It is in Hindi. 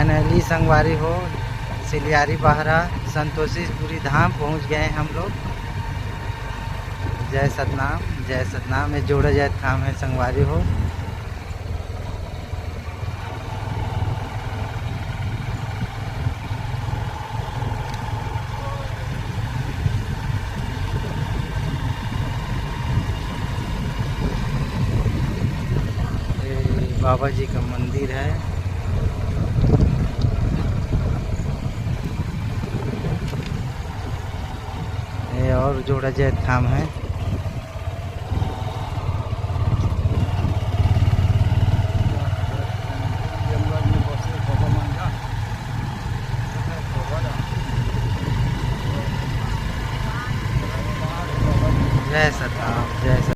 फाइनली संगवारी हो सिलियारी बहरा संतोषीपुरी धाम पहुंच गए हम लोग। जय सतनाम। ये जोड़ा जाए धाम है संगवारी हो। ये बाबा जी का मंदिर है। ये और जोड़ा जाए धाम है।